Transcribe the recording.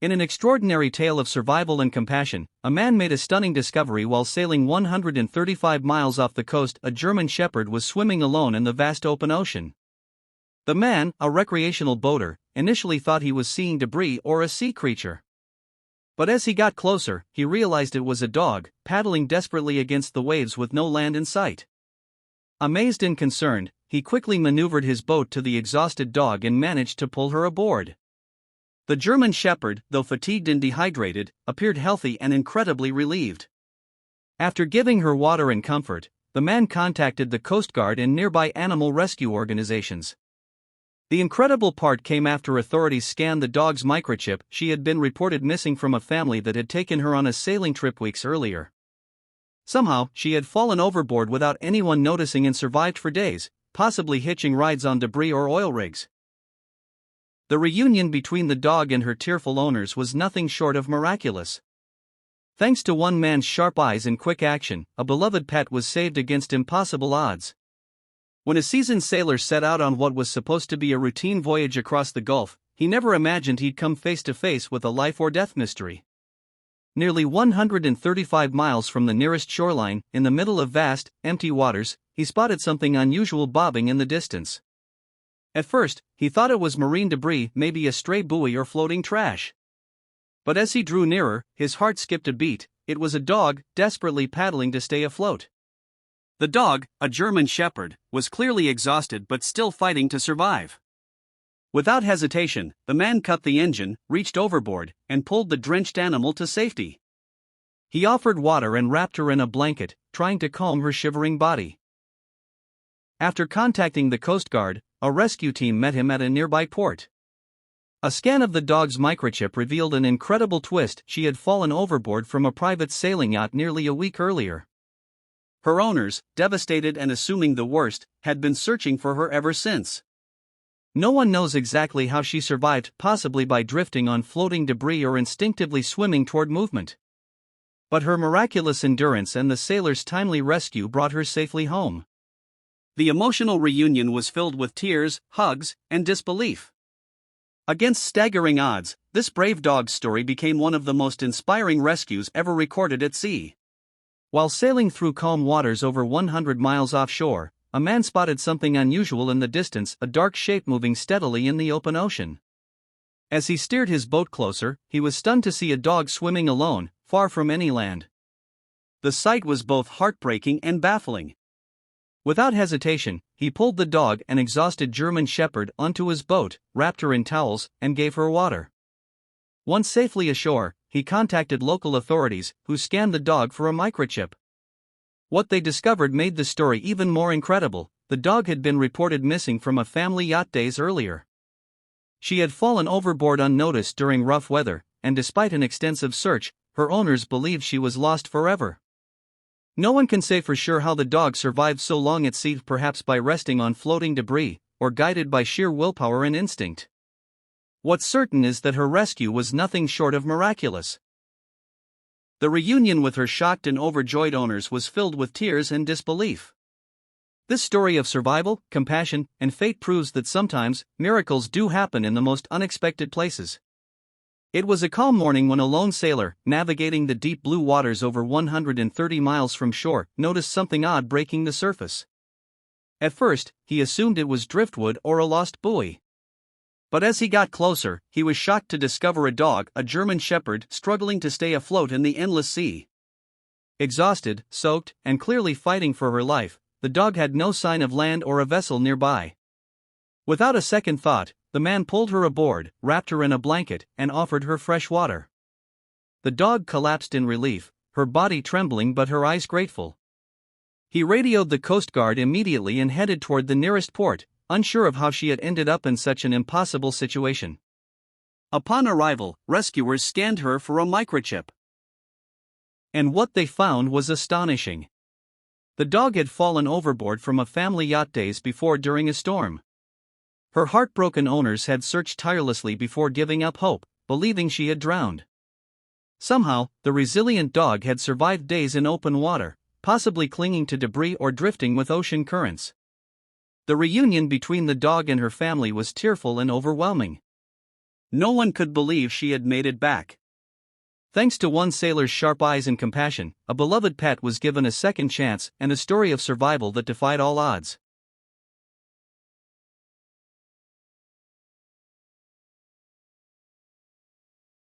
In an extraordinary tale of survival and compassion, a man made a stunning discovery while sailing 135 miles off the coast. A German shepherd was swimming alone in the vast open ocean. The man, a recreational boater, initially thought he was seeing debris or a sea creature. But as he got closer, he realized it was a dog, paddling desperately against the waves with no land in sight. Amazed and concerned, he quickly maneuvered his boat to the exhausted dog and managed to pull her aboard. The German shepherd, though fatigued and dehydrated, appeared healthy and incredibly relieved. After giving her water and comfort, the man contacted the Coast Guard and nearby animal rescue organizations. The incredible part came after authorities scanned the dog's microchip. She had been reported missing from a family that had taken her on a sailing trip weeks earlier. Somehow, she had fallen overboard without anyone noticing and survived for days, possibly hitching rides on debris or oil rigs. The reunion between the dog and her tearful owners was nothing short of miraculous. Thanks to one man's sharp eyes and quick action, a beloved pet was saved against impossible odds. When a seasoned sailor set out on what was supposed to be a routine voyage across the Gulf, he never imagined he'd come face to face with a life-or-death mystery. Nearly 135 miles from the nearest shoreline, in the middle of vast, empty waters, he spotted something unusual bobbing in the distance. At first, he thought it was marine debris, maybe a stray buoy or floating trash. But as he drew nearer, his heart skipped a beat. It was a dog, desperately paddling to stay afloat. The dog, a German shepherd, was clearly exhausted but still fighting to survive. Without hesitation, the man cut the engine, reached overboard, and pulled the drenched animal to safety. He offered water and wrapped her in a blanket, trying to calm her shivering body. After contacting the Coast Guard, a rescue team met him at a nearby port. A scan of the dog's microchip revealed an incredible twist. She had fallen overboard from a private sailing yacht nearly a week earlier. Her owners, devastated and assuming the worst, had been searching for her ever since. No one knows exactly how she survived, possibly by drifting on floating debris or instinctively swimming toward movement. But her miraculous endurance and the sailors' timely rescue brought her safely home. The emotional reunion was filled with tears, hugs, and disbelief. Against staggering odds, this brave dog's story became one of the most inspiring rescues ever recorded at sea. While sailing through calm waters over 100 miles offshore, a man spotted something unusual in the distance, a dark shape moving steadily in the open ocean. As he steered his boat closer, he was stunned to see a dog swimming alone, far from any land. The sight was both heartbreaking and baffling. Without hesitation, he pulled the dog, an exhausted German shepherd, onto his boat, wrapped her in towels, and gave her water. Once safely ashore, he contacted local authorities, who scanned the dog for a microchip. What they discovered made the story even more incredible. The dog had been reported missing from a family yacht days earlier. She had fallen overboard unnoticed during rough weather, and despite an extensive search, her owners believed she was lost forever. No one can say for sure how the dog survived so long at sea, perhaps by resting on floating debris, or guided by sheer willpower and instinct. What's certain is that her rescue was nothing short of miraculous. The reunion with her shocked and overjoyed owners was filled with tears and disbelief. This story of survival, compassion, and fate proves that sometimes, miracles do happen in the most unexpected places. It was a calm morning when a lone sailor, navigating the deep blue waters over 130 miles from shore, noticed something odd breaking the surface. At first, he assumed it was driftwood or a lost buoy. But as he got closer, he was shocked to discover a dog, a German shepherd, struggling to stay afloat in the endless sea. Exhausted, soaked, and clearly fighting for her life, the dog had no sign of land or a vessel nearby. Without a second thought, the man pulled her aboard, wrapped her in a blanket, and offered her fresh water. The dog collapsed in relief, her body trembling but her eyes grateful. He radioed the Coast Guard immediately and headed toward the nearest port, unsure of how she had ended up in such an impossible situation. Upon arrival, rescuers scanned her for a microchip. And what they found was astonishing. The dog had fallen overboard from a family yacht days before during a storm. Her heartbroken owners had searched tirelessly before giving up hope, believing she had drowned. Somehow, the resilient dog had survived days in open water, possibly clinging to debris or drifting with ocean currents. The reunion between the dog and her family was tearful and overwhelming. No one could believe she had made it back. Thanks to one sailor's sharp eyes and compassion, a beloved pet was given a second chance and a story of survival that defied all odds.